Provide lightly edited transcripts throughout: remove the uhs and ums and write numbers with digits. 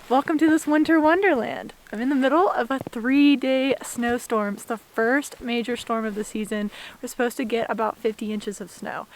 Welcome to this winter wonderland. I'm in the middle of a 3-day snowstorm. It's the first major storm of the season. We're supposed to get about 50 inches of snow.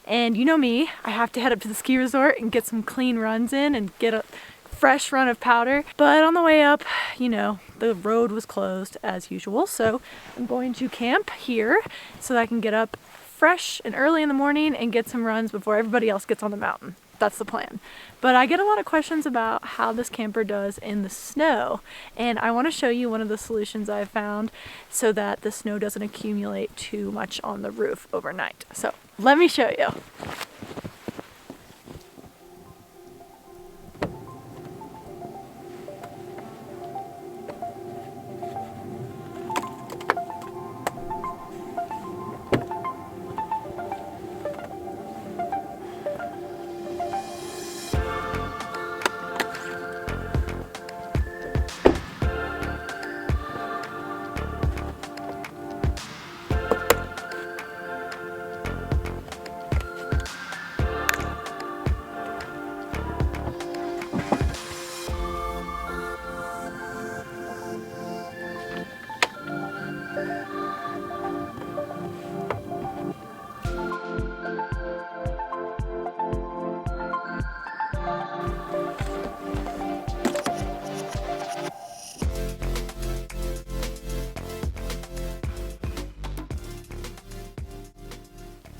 And you know me, I have to head up to the ski resort and get some clean runs in and get a fresh run of powder. But on the way up, you know, the road was closed as usual. So I'm going to camp here so that I can get up fresh and early in the morning and get some runs before everybody else gets on the mountain. That's the plan. But I get a lot of questions about how this camper does in the snow, and I want to show you one of the solutions I've found so that the snow doesn't accumulate too much on the roof overnight. So let me show you.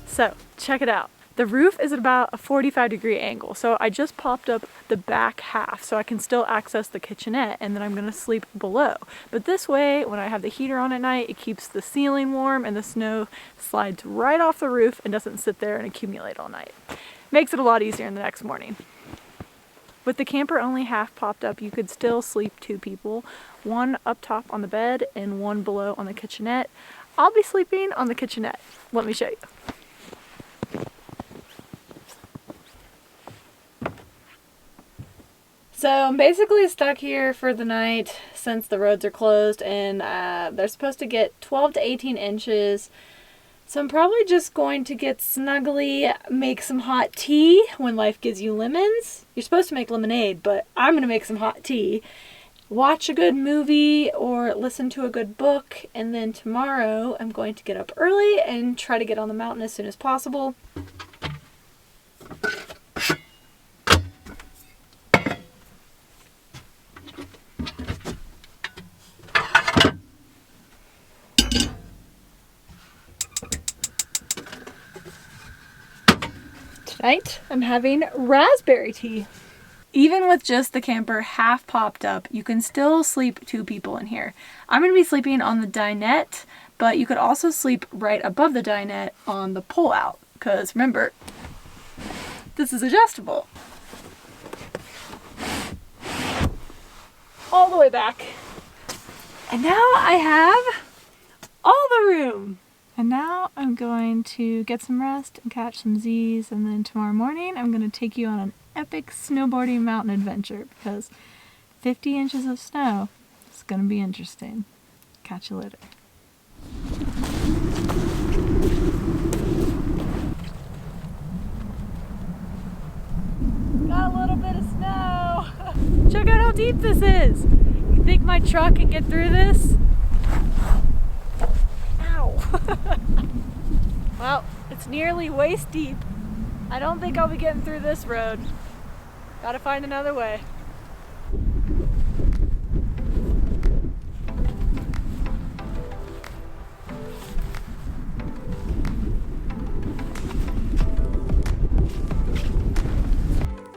So check it out. The roof is at about a 45-degree angle, so I just popped up the back half so I can still access the kitchenette, and then I'm gonna sleep below. But this way, when I have the heater on at night, it keeps the ceiling warm and the snow slides right off the roof and doesn't sit there and accumulate all night. Makes it a lot easier in the next morning. With the camper only half popped up, you could still sleep 2 people, one up top on the bed and one below on the kitchenette. I'll be sleeping on the kitchenette. Let me show you. So I'm basically stuck here for the night since the roads are closed, and they're supposed to get 12 to 18 inches. So I'm probably just going to get snuggly, make some hot tea when life gives you lemons. You're supposed to make lemonade, but I'm gonna make some hot tea. Watch a good movie or listen to a good book, and then tomorrow I'm going to get up early and try to get on the mountain as soon as possible. Tonight, I'm having raspberry tea. Even with just the camper half popped up, you can still sleep 2 people in here. I'm going to be sleeping on the dinette, but you could also sleep right above the dinette on the pull-out, because remember, this is adjustable. All the way back. And now I have all the room. And now I'm going to get some rest and catch some Z's, and then tomorrow morning I'm going to take you on an epic snowboarding mountain adventure because 50 inches of snow is going to be interesting. Catch you later. Got a little bit of snow. Check out how deep this is. You think my truck can get through this? Well, it's nearly waist deep. I don't think I'll be getting through this road. Gotta find another way.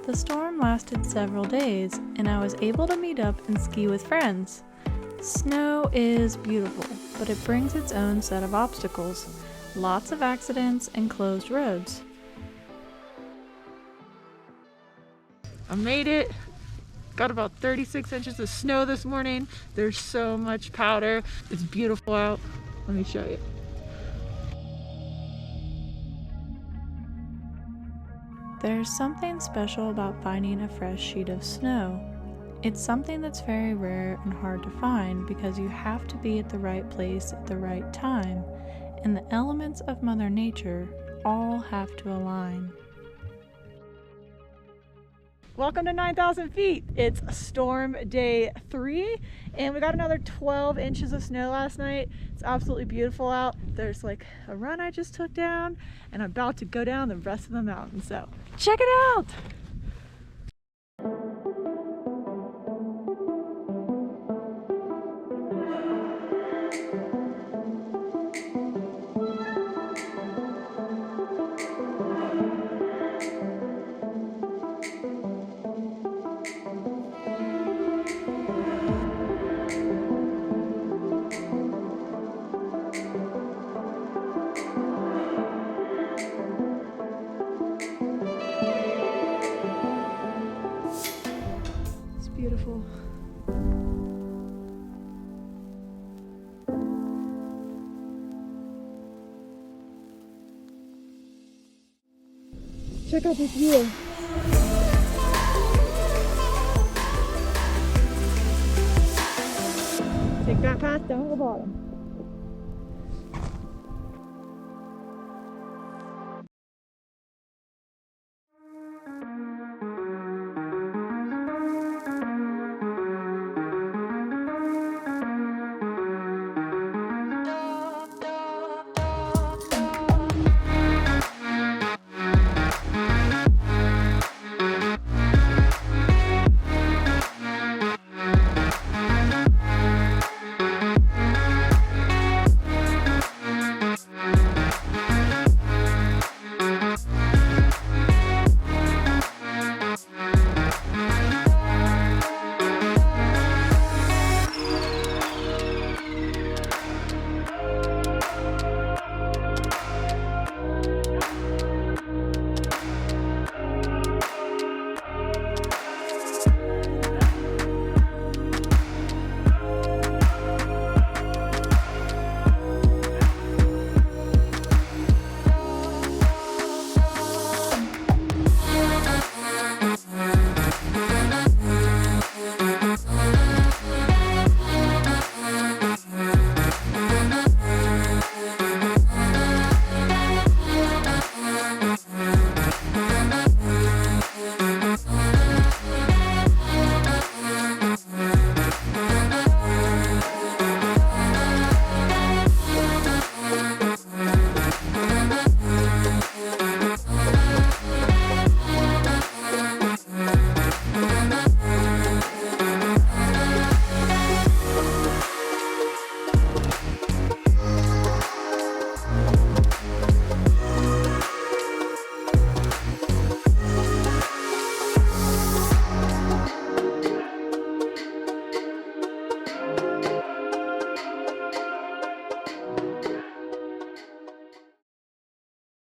The storm lasted several days, and I was able to meet up and ski with friends. Snow is beautiful, but it brings its own set of obstacles. Lots of accidents and closed roads. I made it. Got about 36 inches of snow this morning. There's so much powder. It's beautiful out. Let me show you. There's something special about finding a fresh sheet of snow. It's something that's very rare and hard to find because you have to be at the right place at the right time, and the elements of Mother Nature all have to align. Welcome to 9,000 feet. It's storm day 3 and we got another 12 inches of snow last night. It's absolutely beautiful out. There's like a run I just took down and I'm about to go down the rest of the mountain. So check it out. Beautiful. Check out this view. Take that path down to the bottom.